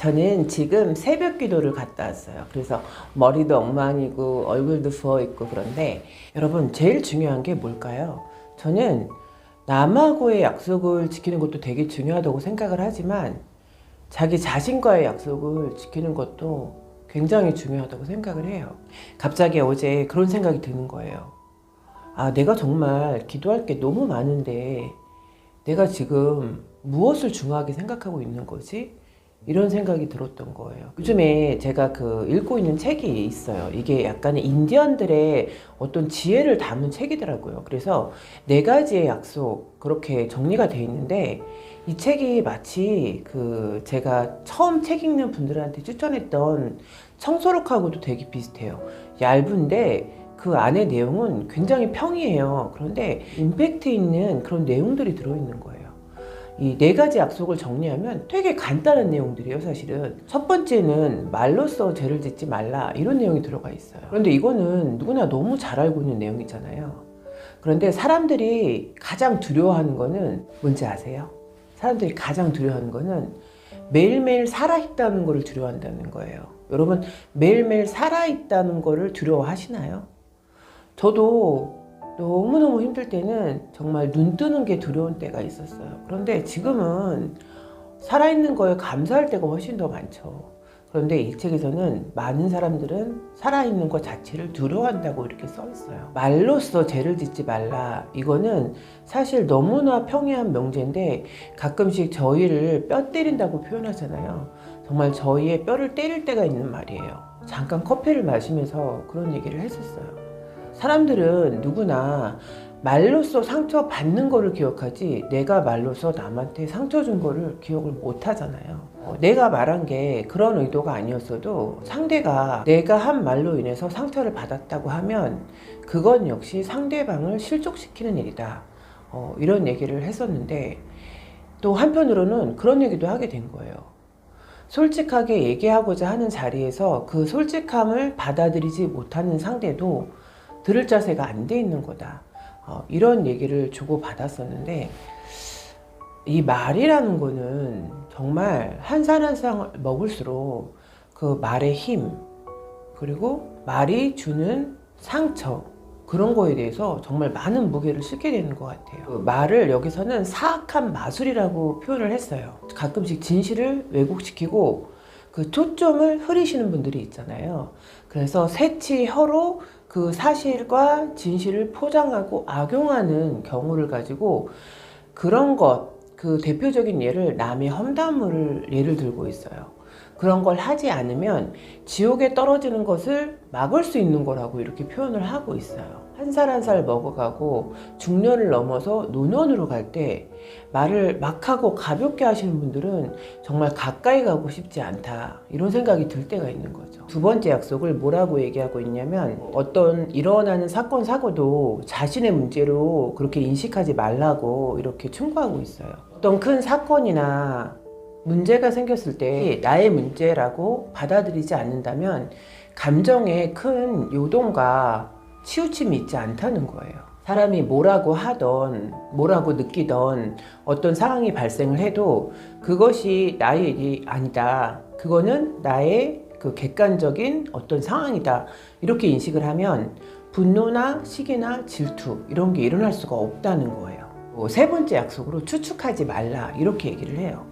저는 지금 새벽 기도를 갔다 왔어요. 그래서 머리도 엉망이고 얼굴도 부어있고 그런데 여러분 제일 중요한 게 뭘까요? 저는 남하고의 약속을 지키는 것도 되게 중요하다고 생각을 하지만 자기 자신과의 약속을 지키는 것도 굉장히 중요하다고 생각을 해요. 갑자기 어제 그런 생각이 드는 거예요. 아, 내가 정말 기도할 게 너무 많은데 내가 지금 무엇을 중요하게 생각하고 있는 거지? 이런 생각이 들었던 거예요. 요즘에 제가 읽고 있는 책이 있어요. 이게 약간의 인디언들의 어떤 지혜를 담은 책이더라고요. 그래서 4가지의 약속 그렇게 정리가 돼 있는데 이 책이 마치 제가 처음 책 읽는 분들한테 추천했던 청소록하고도 되게 비슷해요. 얇은데 그 안에 내용은 굉장히 평이해요. 그런데 임팩트 있는 그런 내용들이 들어있는 거예요. 이 4가지 약속을 정리하면 되게 간단한 내용들이에요. 사실은 첫 번째는 말로써 죄를 짓지 말라, 이런 내용이 들어가 있어요. 그런데 이거는 누구나 너무 잘 알고 있는 내용이잖아요. 그런데 사람들이 가장 두려워하는 거는 뭔지 아세요? 사람들이 가장 두려워하는 거는 매일매일 살아있다는 거를 두려워한다는 거예요. 여러분, 매일매일 살아있다는 거를 두려워하시나요? 저도 너무너무 힘들 때는 정말 눈 뜨는 게 두려운 때가 있었어요. 그런데 지금은 살아있는 거에 감사할 때가 훨씬 더 많죠. 그런데 이 책에서는 많은 사람들은 살아있는 것 자체를 두려워한다고 이렇게 써 있어요. 말로써 죄를 짓지 말라. 이거는 사실 너무나 평이한 명제인데 가끔씩 저희를 뼈 때린다고 표현하잖아요. 정말 저희의 뼈를 때릴 때가 있는 말이에요. 잠깐 커피를 마시면서 그런 얘기를 했었어요. 사람들은 누구나 말로써 상처 받는 거를 기억하지 내가 말로써 남한테 상처 준 거를 기억을 못 하잖아요. 내가 말한 게 그런 의도가 아니었어도 상대가 내가 한 말로 인해서 상처를 받았다고 하면 그건 역시 상대방을 실족시키는 일이다. 이런 얘기를 했었는데 또 한편으로는 그런 얘기도 하게 된 거예요. 솔직하게 얘기하고자 하는 자리에서 그 솔직함을 받아들이지 못하는 상대도 들을 자세가 안 돼 있는 거다. 이런 얘기를 주고받았었는데 이 말이라는 거는 정말 한 살 한 살 먹을수록 그 말의 힘 그리고 말이 주는 상처 그런 거에 대해서 정말 많은 무게를 싣게 되는 것 같아요. 그 말을 여기서는 사악한 마술이라고 표현을 했어요. 가끔씩 진실을 왜곡시키고 그 초점을 흐리시는 분들이 있잖아요. 그래서 새치혀로 그 사실과 진실을 포장하고 악용하는 경우를 가지고 그런 그 대표적인 예를 남의 험담을 예를 들고 있어요. 그런 걸 하지 않으면 지옥에 떨어지는 것을 막을 수 있는 거라고 이렇게 표현을 하고 있어요. 한 살 한 살 먹어가고 중년을 넘어서 노년으로 갈 때 말을 막 하고 가볍게 하시는 분들은 정말 가까이 가고 싶지 않다, 이런 생각이 들 때가 있는 거죠. 2번째 약속을 뭐라고 얘기하고 있냐면 어떤 일어나는 사건 사고도 자신의 문제로 그렇게 인식하지 말라고 이렇게 충고하고 있어요. 어떤 큰 사건이나 문제가 생겼을 때 나의 문제라고 받아들이지 않는다면 감정에 큰 요동과 치우침이 있지 않다는 거예요. 사람이 뭐라고 하던 뭐라고 느끼던 어떤 상황이 발생을 해도 그것이 나의 일이 아니다, 그거는 나의 그 객관적인 어떤 상황이다, 이렇게 인식을 하면 분노나 시기나 질투 이런 게 일어날 수가 없다는 거예요. 3번째 약속으로 추측하지 말라, 이렇게 얘기를 해요.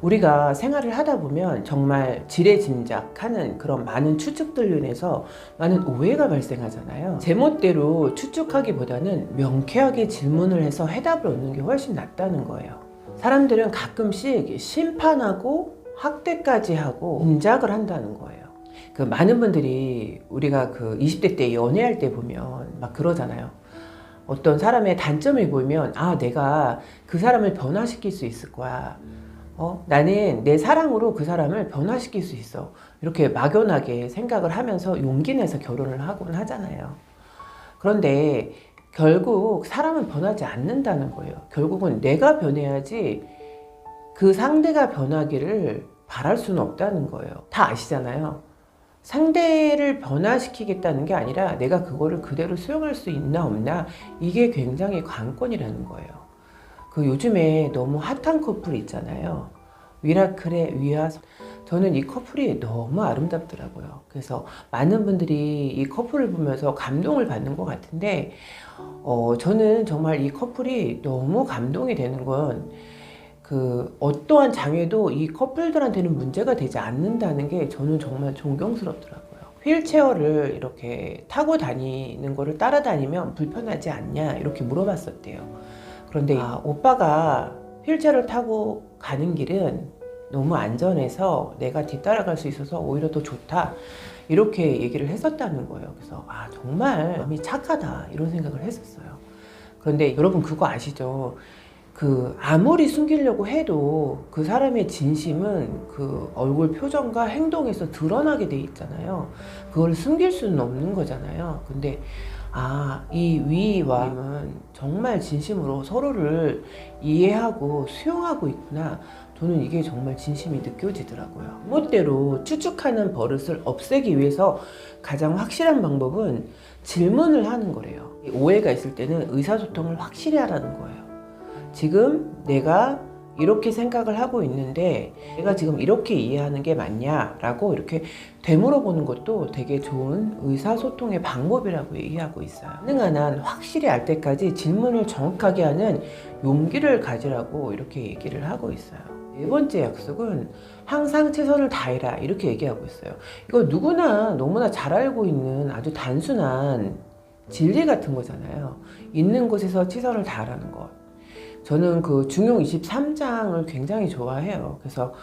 우리가 생활을 하다 보면 정말 지레짐작하는 그런 많은 추측들로 인해서 많은 오해가 발생하잖아요. 제멋대로 추측하기보다는 명쾌하게 질문을 해서 해답을 얻는 게 훨씬 낫다는 거예요. 사람들은 가끔씩 심판하고 학대까지 하고 짐작을 한다는 거예요. 많은 분들이 우리가 20대 때 연애할 때 보면 막 그러잖아요. 어떤 사람의 단점을 보이면 아, 내가 그 사람을 변화시킬 수 있을 거야. 나는 내 사랑으로 그 사람을 변화시킬 수 있어. 이렇게 막연하게 생각을 하면서 용기 내서 결혼을 하곤 하잖아요. 그런데 결국 사람은 변하지 않는다는 거예요. 결국은 내가 변해야지 그 상대가 변하기를 바랄 수는 없다는 거예요. 다 아시잖아요. 상대를 변화시키겠다는 게 아니라 내가 그거를 그대로 수용할 수 있나 없나, 이게 굉장히 관건이라는 거예요. 요즘에 너무 핫한 커플 있잖아요. 미라클의 위아. 저는 이 커플이 너무 아름답더라고요. 그래서 많은 분들이 이 커플을 보면서 감동을 받는 것 같은데, 저는 정말 이 커플이 너무 감동이 되는 건, 어떠한 장애도 이 커플들한테는 문제가 되지 않는다는 게 저는 정말 존경스럽더라고요. 휠체어를 이렇게 타고 다니는 거를 따라다니면 불편하지 않냐 이렇게 물어봤었대요. 그런데 오빠가 휠체어를 타고 가는 길은 너무 안전해서 내가 뒤따라갈 수 있어서 오히려 더 좋다 이렇게 얘기를 했었다는 거예요. 그래서 정말 마음이 착하다 이런 생각을 했었어요. 그런데 여러분 그거 아시죠? 아무리 숨기려고 해도 그 사람의 진심은 그 얼굴 표정과 행동에서 드러나게 돼 있잖아요. 그걸 숨길 수는 없는 거잖아요. 근데 이 위와 님은 정말 진심으로 서로를 이해하고 수용하고 있구나. 저는 이게 정말 진심이 느껴지더라고요. 멋대로 추측하는 버릇을 없애기 위해서 가장 확실한 방법은 질문을 하는 거래요. 오해가 있을 때는 의사소통을 확실히 하라는 거예요. 지금 내가 이렇게 생각을 하고 있는데 내가 지금 이렇게 이해하는 게 맞냐라고 이렇게 되물어보는 것도 되게 좋은 의사소통의 방법이라고 얘기하고 있어요. 가능한 한 확실히 알 때까지 질문을 정확하게 하는 용기를 가지라고 이렇게 얘기를 하고 있어요. 네 번째 약속은 항상 최선을 다해라 이렇게 얘기하고 있어요. 이거 누구나 너무나 잘 알고 있는 아주 단순한 진리 같은 거잖아요. 있는 곳에서 최선을 다하라는 것. 저는 중용 23장을 굉장히 좋아해요. 그래서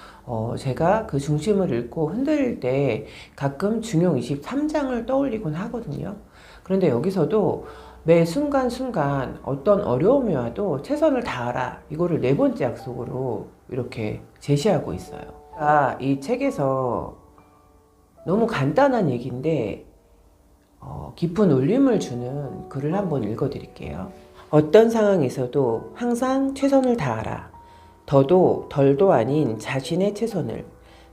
제가 그 중심을 읽고 흔들릴 때 가끔 중용 23장을 떠올리곤 하거든요. 그런데 여기서도 매 순간순간 어떤 어려움이 와도 최선을 다하라. 이거를 네 번째 약속으로 이렇게 제시하고 있어요. 이 책에서 너무 간단한 얘기인데 깊은 울림을 주는 글을 한번 읽어드릴게요. 어떤 상황에서도 항상 최선을 다하라. 더도 덜도 아닌 자신의 최선을.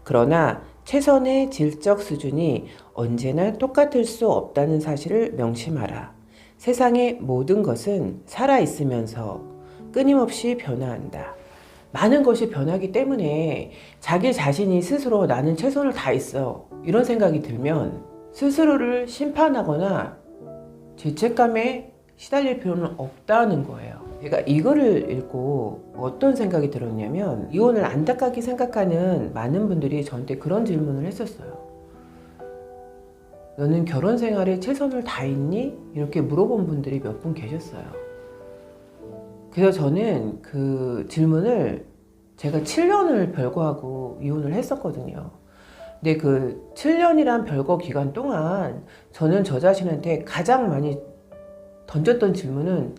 그러나 최선의 질적 수준이 언제나 똑같을 수 없다는 사실을 명심하라. 세상의 모든 것은 살아있으면서 끊임없이 변화한다. 많은 것이 변하기 때문에 자기 자신이 스스로 나는 최선을 다했어 이런 생각이 들면 스스로를 심판하거나 죄책감에 시달릴 필요는 없다는 거예요. 제가 이거를 읽고 어떤 생각이 들었냐면 이혼을 안타깝게 생각하는 많은 분들이 저한테 그런 질문을 했었어요. 너는 결혼 생활에 최선을 다했니? 이렇게 물어본 분들이 몇 분 계셨어요. 그래서 저는 그 질문을 제가 7년을 별거하고 이혼을 했었거든요. 근데 그 7년이란 별거 기간 동안 저는 저 자신한테 가장 많이 던졌던 질문은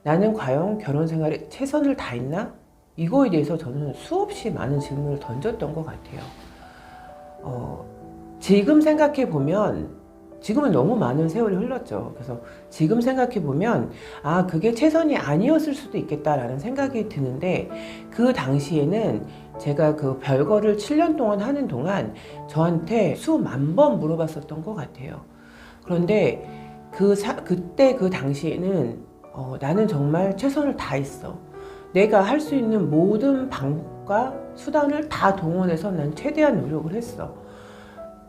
나는 과연 결혼 생활에 최선을 다했나? 이거에 대해서 저는 수없이 많은 질문을 던졌던 것 같아요. 지금 생각해 보면 지금은 너무 많은 세월이 흘렀죠. 그래서 지금 생각해 보면 그게 최선이 아니었을 수도 있겠다라는 생각이 드는데 그 당시에는 제가 그 별거를 7년 동안 하는 동안 저한테 수만 번 물어봤었던 것 같아요. 그런데 그때 그 당시에는 나는 정말 최선을 다했어. 내가 할 수 있는 모든 방법과 수단을 다 동원해서 난 최대한 노력을 했어.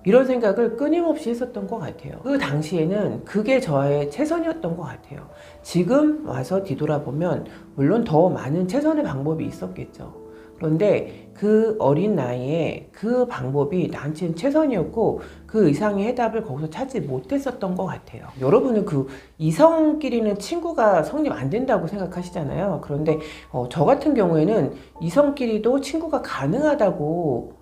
이런 생각을 끊임없이 했었던 것 같아요. 그 당시에는 그게 저의 최선이었던 것 같아요. 지금 와서 뒤돌아보면 물론 더 많은 최선의 방법이 있었겠죠. 그런데 그 어린 나이에 그 방법이 나한테는 최선이었고 그 이상의 해답을 거기서 찾지 못했었던 것 같아요. 여러분은 이성끼리는 친구가 성립 안 된다고 생각하시잖아요. 그런데 저 같은 경우에는 이성끼리도 친구가 가능하다고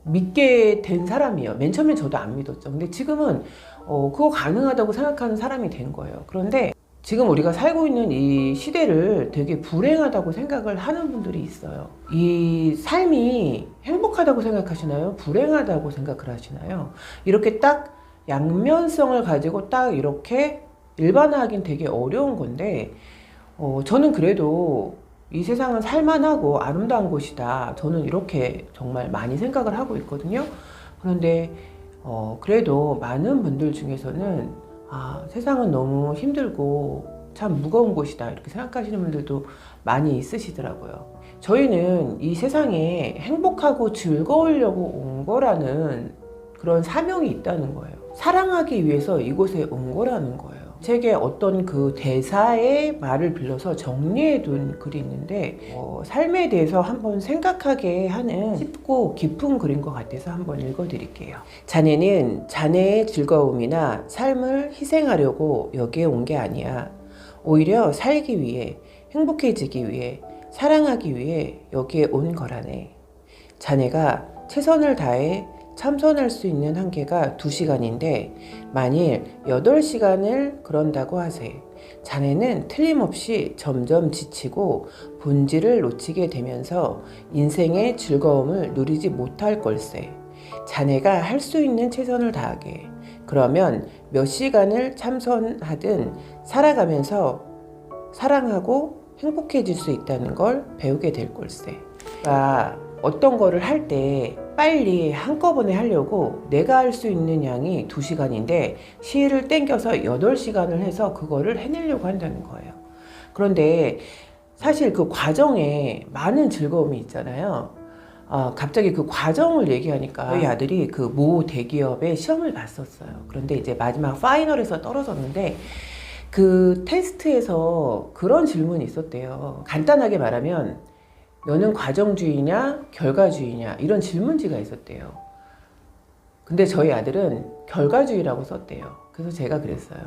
믿게 된 사람이에요. 맨 처음에 저도 안 믿었죠. 근데 지금은 그거 가능하다고 생각하는 사람이 된 거예요. 그런데 지금 우리가 살고 있는 이 시대를 되게 불행하다고 생각을 하는 분들이 있어요. 이 삶이 행복하다고 생각하시나요? 불행하다고 생각을 하시나요? 이렇게 딱 양면성을 가지고 딱 이렇게 일반화하긴 되게 어려운 건데 저는 그래도 이 세상은 살만하고 아름다운 곳이다. 저는 이렇게 정말 많이 생각을 하고 있거든요. 그런데 그래도 많은 분들 중에서는 세상은 너무 힘들고 참 무거운 곳이다 이렇게 생각하시는 분들도 많이 있으시더라고요. 저희는 이 세상에 행복하고 즐거우려고 온 거라는 그런 사명이 있다는 거예요. 사랑하기 위해서 이곳에 온 거라는 거예요. 책에 어떤 그 대사의 말을 빌려서 정리해 둔 글이 있는데 삶에 대해서 한번 생각하게 하는 쉽고 깊은 글인 것 같아서 한번 읽어드릴게요. 자네는 자네의 즐거움이나 삶을 희생하려고 여기에 온 게 아니야. 오히려 살기 위해, 행복해지기 위해, 사랑하기 위해 여기에 온 거라네. 자네가 최선을 다해 참선할 수 있는 한계가 2시간인데 만일 8시간을 그런다고 하세. 자네는 틀림없이 점점 지치고 본질을 놓치게 되면서 인생의 즐거움을 누리지 못할 걸세. 자네가 할 수 있는 최선을 다하게. 그러면 몇 시간을 참선하든 살아가면서 사랑하고 행복해질 수 있다는 걸 배우게 될 걸세. 그러니까 어떤 거를 할 때 빨리 한꺼번에 하려고 내가 할 수 있는 양이 2시간인데 시일을 땡겨서 8시간을 해서 그거를 해내려고 한다는 거예요. 그런데 사실 그 과정에 많은 즐거움이 있잖아요. 갑자기 그 과정을 얘기하니까 저희 아들이 그 모 대기업에 시험을 봤었어요. 그런데 이제 마지막 파이널에서 떨어졌는데 그 테스트에서 그런 질문이 있었대요. 간단하게 말하면 너는 과정주의냐 결과주의냐 이런 질문지가 있었대요. 근데 저희 아들은 결과주의라고 썼대요. 그래서 제가 그랬어요.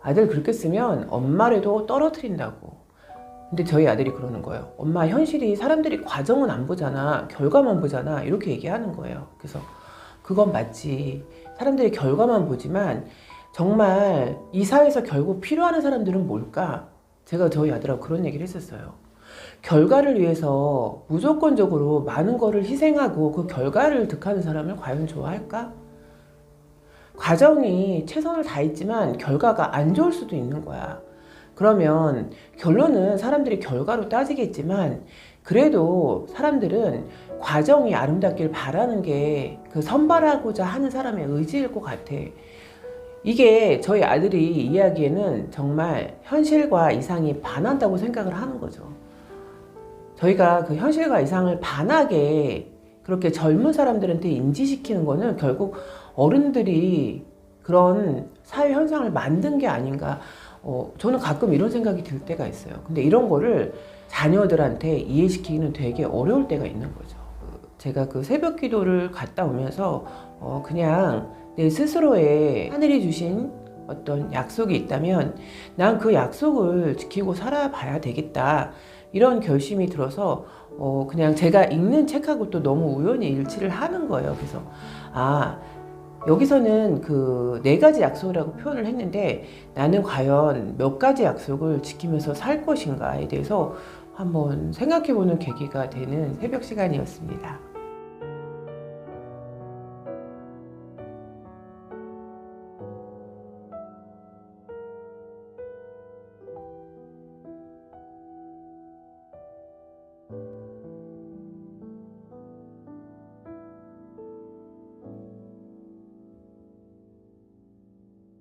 아들 그렇게 쓰면 엄마라도 떨어뜨린다고. 근데 저희 아들이 그러는 거예요. 엄마 현실이 사람들이 과정은 안 보잖아. 결과만 보잖아. 이렇게 얘기하는 거예요. 그래서 그건 맞지. 사람들이 결과만 보지만 정말 이 사회에서 결국 필요한 사람들은 뭘까? 제가 저희 아들하고 그런 얘기를 했었어요. 결과를 위해서 무조건적으로 많은 거를 희생하고 그 결과를 득하는 사람을 과연 좋아할까? 과정이 최선을 다했지만 결과가 안 좋을 수도 있는 거야. 그러면 결론은 사람들이 결과로 따지겠지만 그래도 사람들은 과정이 아름답길 바라는 게 그 선발하고자 하는 사람의 의지일 것 같아. 이게 저희 아들이 이야기에는 정말 현실과 이상이 반한다고 생각을 하는 거죠. 저희가 그 현실과 이상을 반하게 그렇게 젊은 사람들한테 인지시키는 거는 결국 어른들이 그런 사회 현상을 만든 게 아닌가. 저는 가끔 이런 생각이 들 때가 있어요. 근데 이런 거를 자녀들한테 이해시키기는 되게 어려울 때가 있는 거죠. 제가 그 새벽 기도를 갔다 오면서 그냥 내 스스로의 하늘이 주신 어떤 약속이 있다면 난 그 약속을 지키고 살아봐야 되겠다. 이런 결심이 들어서 그냥 제가 읽는 책하고 또 너무 우연히 일치를 하는 거예요. 그래서 여기서는 그 4가지 약속이라고 표현을 했는데 나는 과연 몇 가지 약속을 지키면서 살 것인가에 대해서 한번 생각해보는 계기가 되는 새벽 시간이었습니다.